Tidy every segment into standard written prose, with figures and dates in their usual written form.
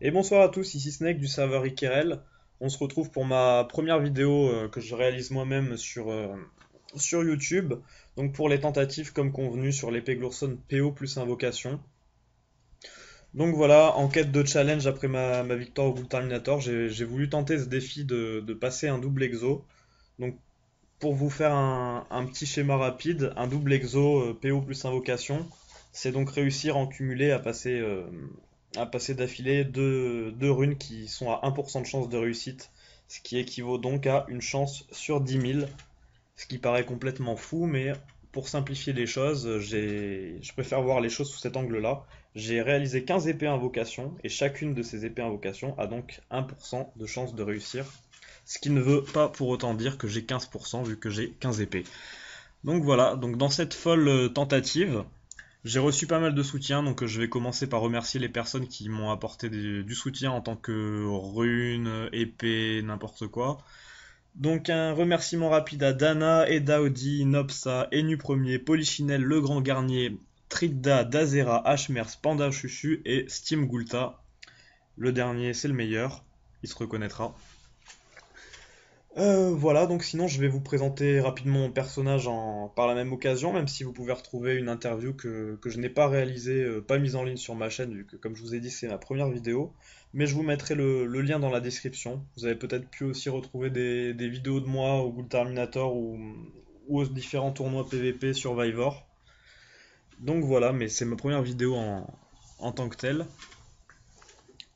Et bonsoir à tous, ici Snake du serveur Ikerel. On se retrouve pour ma première vidéo que je réalise moi-même sur YouTube. Donc pour les tentatives comme convenu sur l'épée Glourson PO plus invocation. Donc voilà, en quête de challenge après ma victoire au Ghoul Terminator, j'ai voulu tenter ce défi de passer un double exo. Donc pour vous faire un petit schéma rapide, un double exo PO plus invocation, c'est donc réussir en cumulé à passer d'affilée deux runes qui sont à 1% de chance de réussite, ce qui équivaut donc à une chance sur 10 000, ce qui paraît complètement fou, mais pour simplifier les choses, je préfère voir les choses sous cet angle-là. J'ai réalisé 15 épées invocation, et chacune de ces épées invocation a donc 1% de chance de réussir, ce qui ne veut pas pour autant dire que j'ai 15% vu que j'ai 15 épées. Donc voilà, donc dans cette folle tentative, j'ai reçu pas mal de soutien, donc je vais commencer par remercier les personnes qui m'ont apporté du soutien en tant que rune, épée, n'importe quoi. Donc un remerciement rapide à Dana, Edaodi, Nopsa, Enu Premier, Polichinelle, Le Grand Garnier, Tridda, Dazera, Hmers, Panda Chuchu et Steam Gulta. Le dernier, c'est le meilleur, il se reconnaîtra. Voilà, donc sinon je vais vous présenter rapidement mon personnage par la même occasion, même si vous pouvez retrouver une interview que je n'ai pas réalisée, pas mise en ligne sur ma chaîne, vu que comme je vous ai dit c'est ma première vidéo, mais je vous mettrai le lien dans la description. Vous avez peut-être pu aussi retrouver des vidéos de moi au Ghoul Terminator ou aux différents tournois PVP Survivor. Donc voilà, mais c'est ma première vidéo en tant que telle.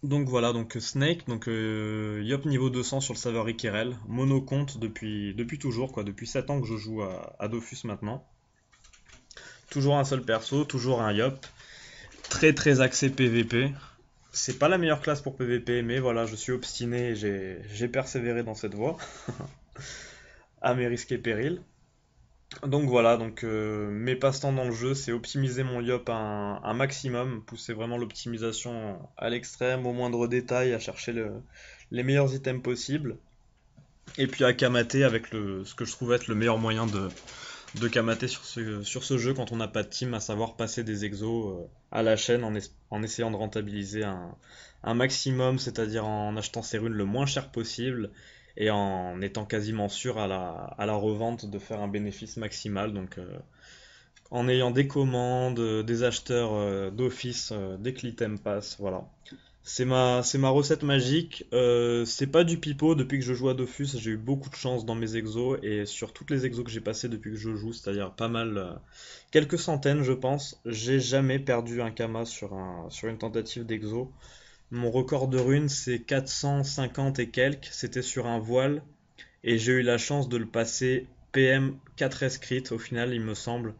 Donc voilà, donc Snake, donc Yop niveau 200 sur le serveur Ikerel, monocompte depuis toujours, quoi, depuis 7 ans que je joue à Dofus maintenant. Toujours un seul perso, toujours un Yop, très très axé PVP. C'est pas la meilleure classe pour PVP, mais voilà, je suis obstiné et j'ai persévéré dans cette voie, à mes risques et périls. Donc voilà, donc mes passe-temps dans le jeu, c'est optimiser mon Yop un maximum, pousser vraiment l'optimisation à l'extrême, au moindre détail, à chercher les meilleurs items possibles. Et puis à kamater avec ce que je trouve être le meilleur moyen de kamater sur ce jeu quand on n'a pas de team, à savoir passer des exos à la chaîne en essayant de rentabiliser un maximum, c'est-à-dire en achetant ses runes le moins cher possible et en étant quasiment sûr à la revente de faire un bénéfice maximal. Donc en ayant des commandes, des acheteurs d'office dès que l'item passe, voilà. C'est ma recette magique. C'est pas du pipeau. Depuis que je joue à Dofus, j'ai eu beaucoup de chance dans mes exos et sur toutes les exos que j'ai passées depuis que je joue, c'est-à-dire pas mal, quelques centaines, je pense. J'ai jamais perdu un Kama sur une tentative d'exo. Mon record de runes, c'est 450 et quelques. C'était sur un voile et j'ai eu la chance de le passer PM 4S crit au final, il me semble.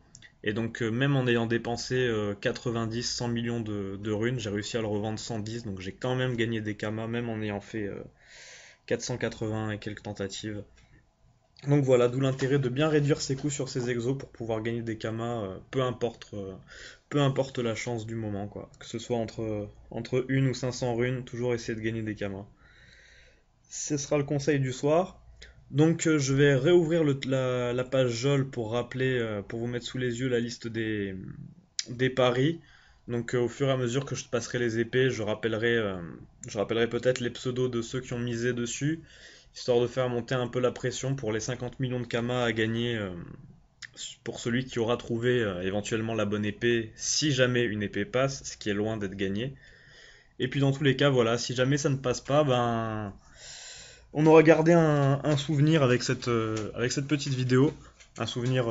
Et donc, même en ayant dépensé 90, 100 millions de runes, j'ai réussi à le revendre 110. Donc, j'ai quand même gagné des kamas, même en ayant fait 480 et quelques tentatives. Donc voilà, d'où l'intérêt de bien réduire ses coûts sur ses exos pour pouvoir gagner des kamas, peu importe la chance du moment, quoi. Que ce soit entre 1 ou 500 runes, toujours essayer de gagner des kamas. Ce sera le conseil du soir. Donc je vais réouvrir la page JOL pour rappeler, pour vous mettre sous les yeux la liste des paris. Donc au fur et à mesure que je passerai les épées, je rappellerai peut-être les pseudos de ceux qui ont misé dessus, histoire de faire monter un peu la pression pour les 50 millions de kamas à gagner pour celui qui aura trouvé éventuellement la bonne épée, si jamais une épée passe, ce qui est loin d'être gagné. Et puis dans tous les cas, voilà, si jamais ça ne passe pas, ben on aura gardé un souvenir avec cette petite vidéo. Un souvenir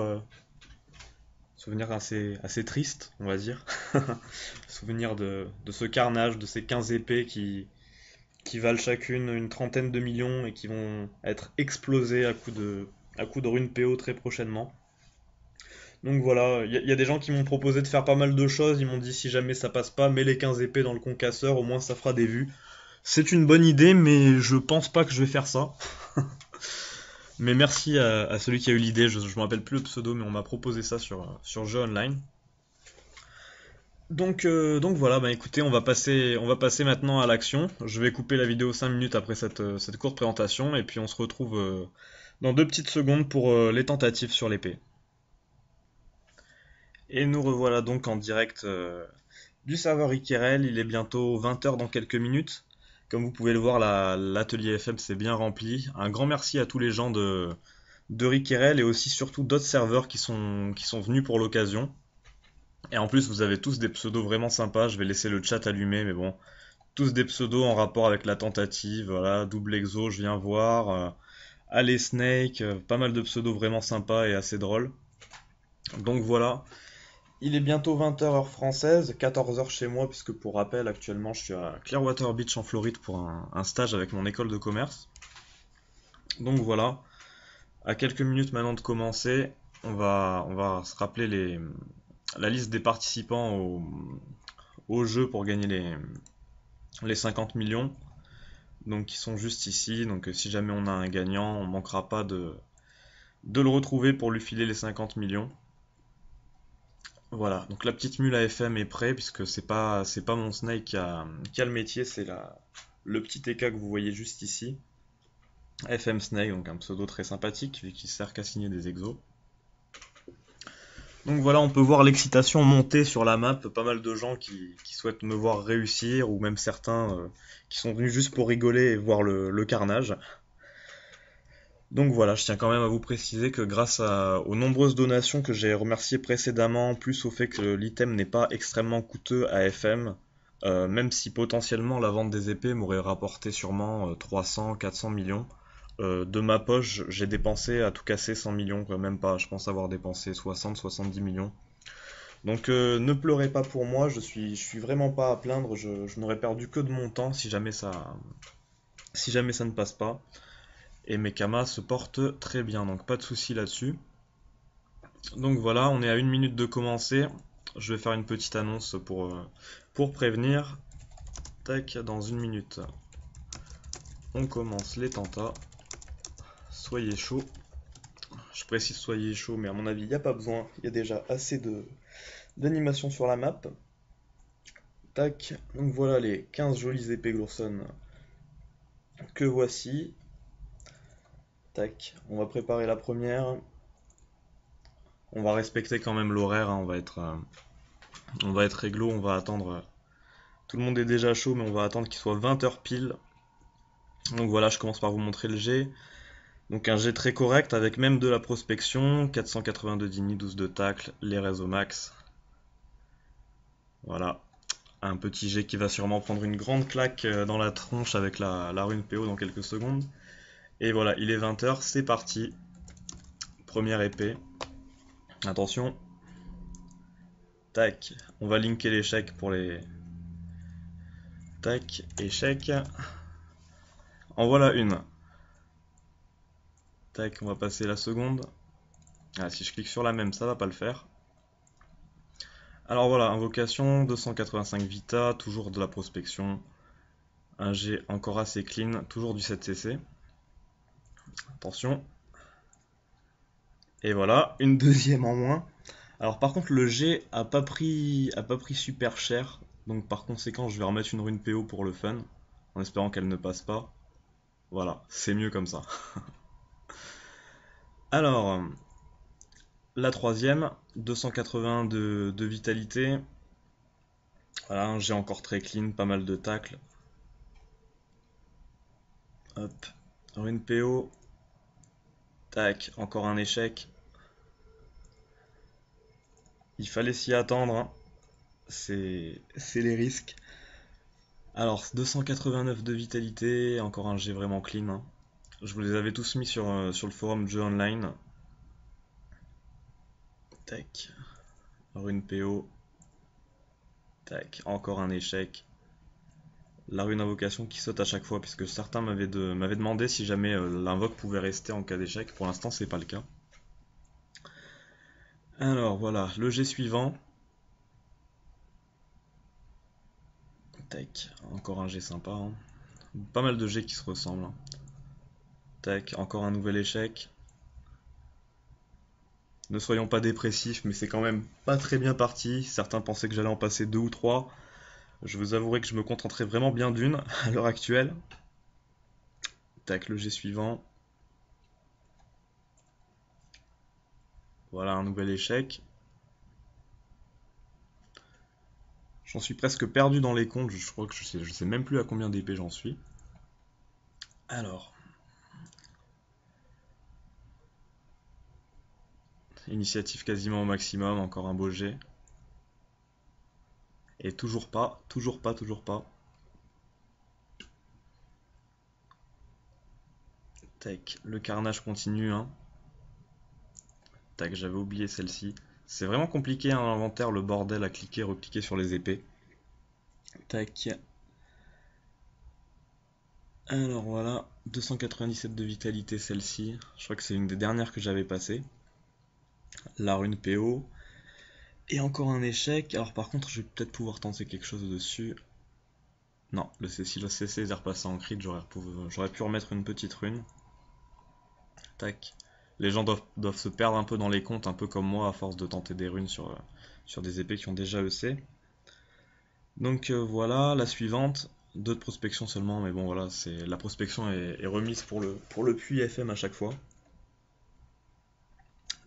assez triste, on va dire. Souvenir de ce carnage, de ces 15 épées qui valent chacune une trentaine de millions et qui vont être explosées à coup de runes PO très prochainement. Donc voilà, il y a des gens qui m'ont proposé de faire pas mal de choses. Ils m'ont dit si jamais ça passe pas, mets les 15 épées dans le concasseur, au moins ça fera des vues. C'est une bonne idée, mais je pense pas que je vais faire ça. Mais merci à celui qui a eu l'idée, je me rappelle plus le pseudo, mais on m'a proposé ça sur Jeu Online. Donc voilà, bah écoutez, on va passer maintenant à l'action. Je vais couper la vidéo 5 minutes après cette courte présentation, et puis on se retrouve dans 2 petites secondes pour les tentatives sur l'épée. Et nous revoilà donc en direct du serveur Rickerel. Il est bientôt 20 h dans quelques minutes. Comme vous pouvez le voir, l'atelier FM s'est bien rempli. Un grand merci à tous les gens de Rickerel et aussi surtout d'autres serveurs qui sont venus pour l'occasion. Et en plus, vous avez tous des pseudos vraiment sympas. Je vais laisser le chat allumé, mais bon, tous des pseudos en rapport avec la tentative. Voilà, Double Exo, je viens voir. Allez Snake, pas mal de pseudos vraiment sympas et assez drôles. Donc voilà, il est bientôt 20 h heure française, 14 h chez moi, puisque pour rappel, actuellement je suis à Clearwater Beach en Floride pour un stage avec mon école de commerce. Donc voilà, à quelques minutes maintenant de commencer, on va se rappeler la liste des participants au jeu pour gagner les 50 millions. Donc qui sont juste ici, donc si jamais on a un gagnant, on manquera pas de le retrouver pour lui filer les 50 millions. Voilà, donc la petite mule AFM est prête puisque c'est pas mon Snake qui a le métier, c'est le petit TK que vous voyez juste ici. FM Snake, donc un pseudo très sympathique vu qu'il sert qu'à signer des exos. Donc voilà, on peut voir l'excitation monter sur la map, pas mal de gens qui souhaitent me voir réussir ou même certains qui sont venus juste pour rigoler et voir le carnage. Donc voilà, je tiens quand même à vous préciser que grâce aux nombreuses donations que j'ai remerciées précédemment, plus au fait que l'item n'est pas extrêmement coûteux à FM, même si potentiellement la vente des épées m'aurait rapporté sûrement 300, 400 millions, de ma poche j'ai dépensé à tout casser 100 millions, quoi, même pas, je pense avoir dépensé 60, 70 millions. Donc ne pleurez pas pour moi, je suis vraiment pas à plaindre, je n'aurais perdu que de mon temps si jamais ça ne passe pas. Et mes kamas se portent très bien, donc pas de souci là-dessus. Donc voilà, on est à 1 minute de commencer. Je vais faire une petite annonce pour prévenir. Tac, dans 1 minute, on commence les tentats. Soyez chaud. Je précise soyez chaud, mais à mon avis, il n'y a pas besoin. Il y a déjà assez d'animation sur la map. Tac, donc voilà les 15 jolies épées Glorson que voici. Tac, on va préparer la première. On va respecter quand même l'horaire, hein, on va être réglo, on va attendre. Tout le monde est déjà chaud, mais on va attendre qu'il soit 20 h pile. Donc voilà, je commence par vous montrer le G. Donc un G très correct avec même de la prospection, 482 d'ini, 12 de tacle, les réseaux max. Voilà, un petit G qui va sûrement prendre une grande claque dans la tronche avec la rune PO dans quelques secondes. Et voilà, il est 20 h, c'est parti. Première épée. Attention. Tac, on va linker l'échec pour les... Tac, échec. En voilà une. Tac, on va passer la seconde. Ah, si je clique sur la même, ça va pas le faire. Alors voilà, invocation, 285 vita, toujours de la prospection. Un G encore assez clean, toujours du 7cc. Attention. Et voilà, une deuxième en moins. Alors par contre, le G a pas pris super cher. Donc par conséquent, je vais remettre une rune PO pour le fun, en espérant qu'elle ne passe pas. Voilà, c'est mieux comme ça. Alors, la troisième, 280 de vitalité. Voilà, un G encore très clean, pas mal de tacles. Hop, rune PO. Tac, encore un échec. Il fallait s'y attendre, hein. C'est les risques. Alors, 289 de vitalité, encore un G vraiment clean, hein. Je vous les avais tous mis sur le forum jeu online. Tac, rune PO. Tac, encore un échec. La rune invocation qui saute à chaque fois, puisque certains m'avaient demandé si jamais l'invoque pouvait rester en cas d'échec. Pour l'instant, c'est pas le cas. Alors voilà, le G suivant. Tac, encore un G sympa, hein. Pas mal de G qui se ressemblent, hein. Tac, encore un nouvel échec. Ne soyons pas dépressifs, mais c'est quand même pas très bien parti. Certains pensaient que j'allais en passer deux ou trois. Je vous avouerai que je me contenterai vraiment bien d'une à l'heure actuelle. Tac, le G suivant. Voilà un nouvel échec. J'en suis presque perdu dans les comptes, je crois que je sais même plus à combien d'épées j'en suis. Alors, initiative quasiment au maximum, encore un beau jet. Et toujours pas, toujours pas, toujours pas. Tac, le carnage continue, hein. Tac, j'avais oublié celle-ci. C'est vraiment compliqué hein, l'inventaire, le bordel à cliquer, recliquer sur les épées. Tac. Alors voilà, 297 de vitalité celle-ci. Je crois que c'est une des dernières que j'avais passées. La rune PO. Et encore un échec. Alors par contre, je vais peut-être pouvoir tenter quelque chose dessus. Non, si le CC est repassé en crit, j'aurais pu remettre une petite rune. Tac. Les gens doivent se perdre un peu dans les comptes, un peu comme moi, à force de tenter des runes sur des épées qui ont déjà EC. Donc voilà, la suivante. 2 de prospection seulement, mais bon voilà, la prospection est remise pour le puits FM à chaque fois.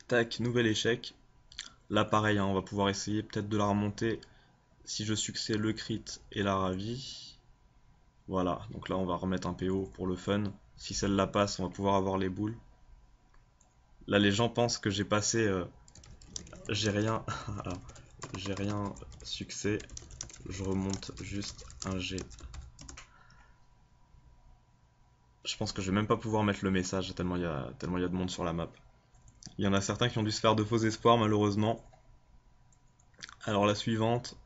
Tac, nouvel échec. Là pareil, hein, on va pouvoir essayer peut-être de la remonter si je succès le crit et la ravie. Voilà, donc là on va remettre un PO pour le fun. Si celle-là passe, on va pouvoir avoir les boules. Là les gens pensent que j'ai passé... j'ai rien... j'ai rien succès. Je remonte juste un G. Je pense que je vais même pas pouvoir mettre le message tellement il y a de monde sur la map. Il y en a certains qui ont dû se faire de faux espoirs malheureusement. Alors la suivante.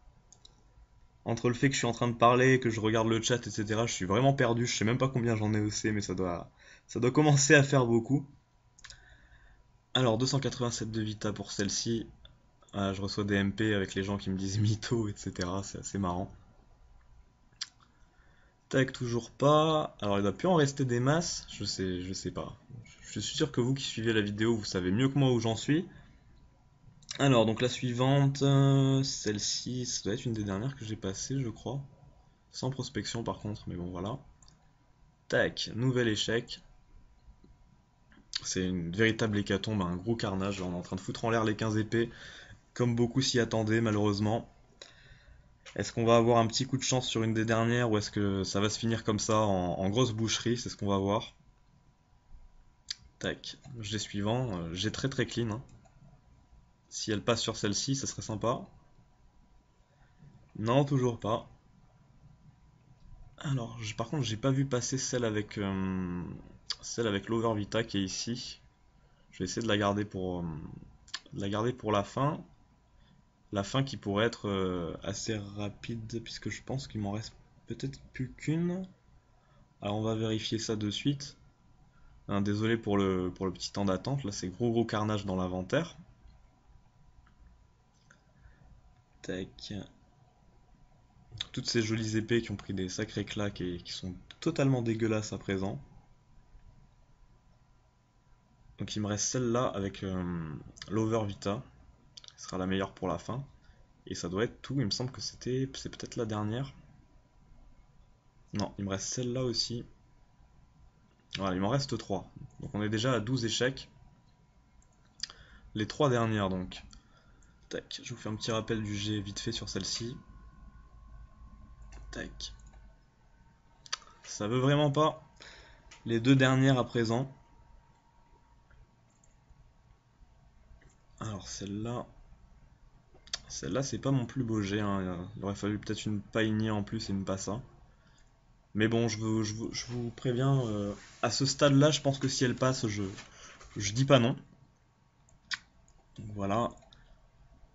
Entre le fait que je suis en train de parler, que je regarde le chat, etc. Je suis vraiment perdu. Je sais même pas combien j'en ai EC, mais ça doit commencer à faire beaucoup. Alors 287 de vita pour celle-ci. Je reçois des MP avec les gens qui me disent mytho, etc. C'est assez marrant. Tac, toujours pas. Alors il doit plus en rester des masses. Je sais pas. Je suis sûr que vous qui suivez la vidéo, vous savez mieux que moi où j'en suis. Alors donc la suivante, celle-ci, ça doit être une des dernières que j'ai passées, je crois. Sans prospection par contre, mais bon voilà. Tac, nouvel échec. C'est une véritable hécatombe, un gros carnage. On est en train de foutre en l'air les 15 épées, comme beaucoup s'y attendaient malheureusement. Est-ce qu'on va avoir un petit coup de chance sur une des dernières ou est-ce que ça va se finir comme ça en grosse boucherie? C'est ce qu'on va voir. Tac, jet suivant, jet très très clean. Hein. Si elle passe sur celle-ci, ça serait sympa. Non, toujours pas. Alors, par contre, j'ai pas vu passer celle avec l'Over Vita qui est ici. Je vais essayer de la garder pour la fin. La fin qui pourrait être assez rapide puisque je pense qu'il m'en reste peut-être plus qu'une. Alors on va vérifier ça de suite. Hein, désolé pour le petit temps d'attente, là c'est gros carnage dans l'inventaire. Tac. Toutes ces jolies épées qui ont pris des sacrés claques et qui sont totalement dégueulasses à présent. Donc il me reste celle-là avec l'Over Vita, qui sera la meilleure pour la fin. Et ça doit être tout, il me semble que c'est peut-être la dernière. Non, il me reste celle-là aussi. Voilà, il m'en reste 3. Donc on est déjà à 12 échecs. Les 3 dernières donc. Tac, je vous fais un petit rappel du jet vite fait sur celle-ci. Tac. Ça veut vraiment pas. Les 2 dernières à présent. Alors celle-là. Celle-là c'est pas mon plus beau jet. Hein. Il aurait fallu peut-être une paille en plus et une pas ça. Mais bon, je vous préviens, à ce stade-là, je pense que si elle passe, je dis pas non. Donc voilà.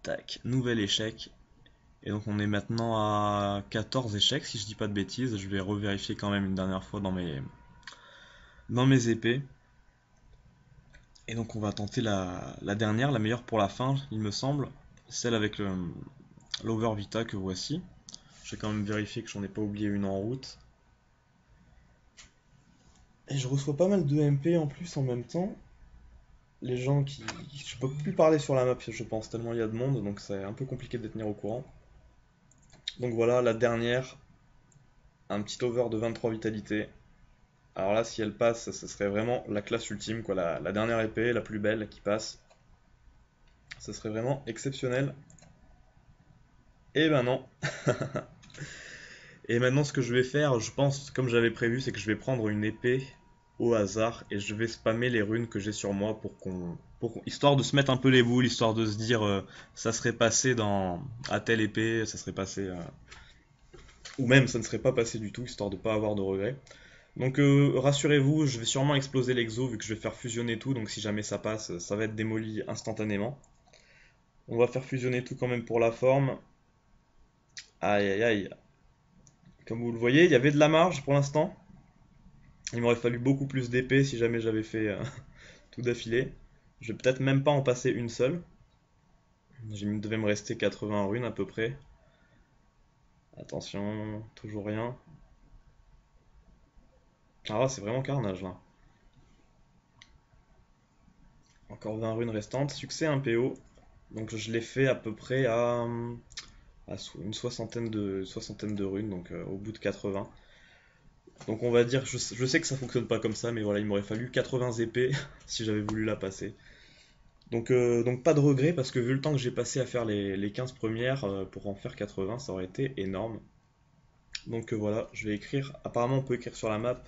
Tac, nouvel échec. Et donc on est maintenant à 14 échecs, si je dis pas de bêtises. Je vais revérifier quand même une dernière fois dans mes épées. Et donc on va tenter la dernière, la meilleure pour la fin, il me semble. Celle avec l'Over Vita que voici. Je vais quand même vérifier que j'en ai pas oublié une en route. Et je reçois pas mal de MP en plus en même temps. Les gens qui... Je peux plus parler sur la map, je pense, tellement il y a de monde, donc c'est un peu compliqué de les tenir au courant. Donc voilà, la dernière. Un petit over de 23 vitalité. Alors là, si elle passe, ce serait vraiment la classe ultime, quoi. La dernière épée, la plus belle qui passe. Ce serait vraiment exceptionnel. Et ben non. Et maintenant, ce que je vais faire, je pense, comme j'avais prévu, c'est que je vais prendre une épée au hasard et je vais spammer les runes que j'ai sur moi histoire de se mettre un peu les boules, histoire de se dire, ça serait passé à telle épée, ça serait passé, ou même ça ne serait pas passé du tout, histoire de pas avoir de regrets. Donc rassurez-vous, je vais sûrement exploser l'exo vu que je vais faire fusionner tout, donc si jamais ça passe, ça va être démoli instantanément. On va faire fusionner tout quand même pour la forme. Aïe aïe aïe. Comme vous le voyez, il y avait de la marge pour l'instant. Il m'aurait fallu beaucoup plus d'épées si jamais j'avais fait tout d'affilée. Je vais peut-être même pas en passer une seule. Il devait me rester 80 runes à peu près. Attention, toujours rien. Ah, c'est vraiment carnage là. Encore 20 runes restantes. Succès un PO. Donc je l'ai fait à peu près à une soixantaine de runes, donc au bout de 80. Donc on va dire, je sais que ça fonctionne pas comme ça, mais voilà, il m'aurait fallu 80 épées si j'avais voulu la passer. Donc pas de regret parce que vu le temps que j'ai passé à faire les 15 premières, pour en faire 80, ça aurait été énorme. Donc voilà, je vais écrire, apparemment on peut écrire sur la map,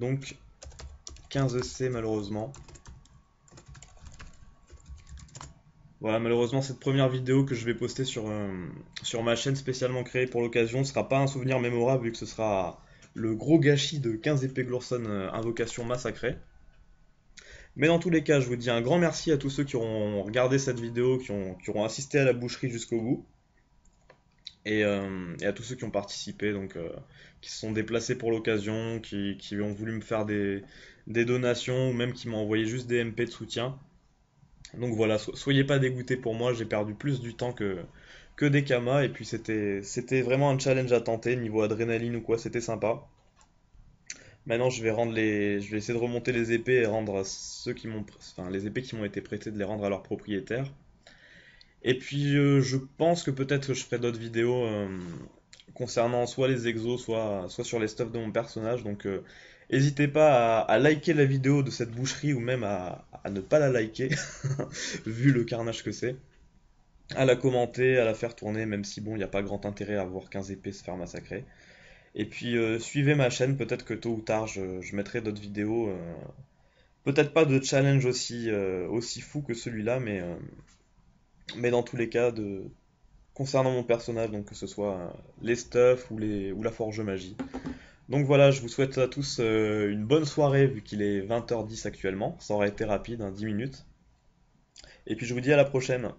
donc 15C malheureusement. Voilà, malheureusement cette première vidéo que je vais poster sur ma chaîne spécialement créée pour l'occasion ne sera pas un souvenir mémorable vu que ce sera le gros gâchis de 15 épées Glorson invocation massacrée. Mais dans tous les cas, je vous dis un grand merci à tous ceux qui auront regardé cette vidéo, qui auront assisté à la boucherie jusqu'au bout. Et à tous ceux qui ont participé, donc qui se sont déplacés pour l'occasion, qui ont voulu me faire des donations ou même qui m'ont envoyé juste des MP de soutien. Donc voilà, soyez pas dégoûtés pour moi, j'ai perdu plus du temps que des kamas et puis c'était vraiment un challenge à tenter niveau adrénaline ou quoi, c'était sympa. Maintenant, je vais essayer de remonter les épées et rendre à ceux qui m'ont, enfin les épées qui m'ont été prêtées de les rendre à leurs propriétaires. Et puis je pense que peut-être que je ferai d'autres vidéos concernant soit les exos, soit sur les stuffs de mon personnage. Donc n'hésitez pas à liker la vidéo de cette boucherie ou même à ne pas la liker, vu le carnage que c'est. À la commenter, à la faire tourner, même si bon, il n'y a pas grand intérêt à voir 15 épées se faire massacrer. Et puis suivez ma chaîne, peut-être que tôt ou tard je mettrai d'autres vidéos. Peut-être pas de challenge aussi fou que celui-là, mais dans tous les cas, concernant mon personnage, donc que ce soit les stuffs ou la forge magie. Donc voilà, je vous souhaite à tous une bonne soirée vu qu'il est 20h10 actuellement. Ça aurait été rapide, hein, 10 minutes. Et puis je vous dis à la prochaine.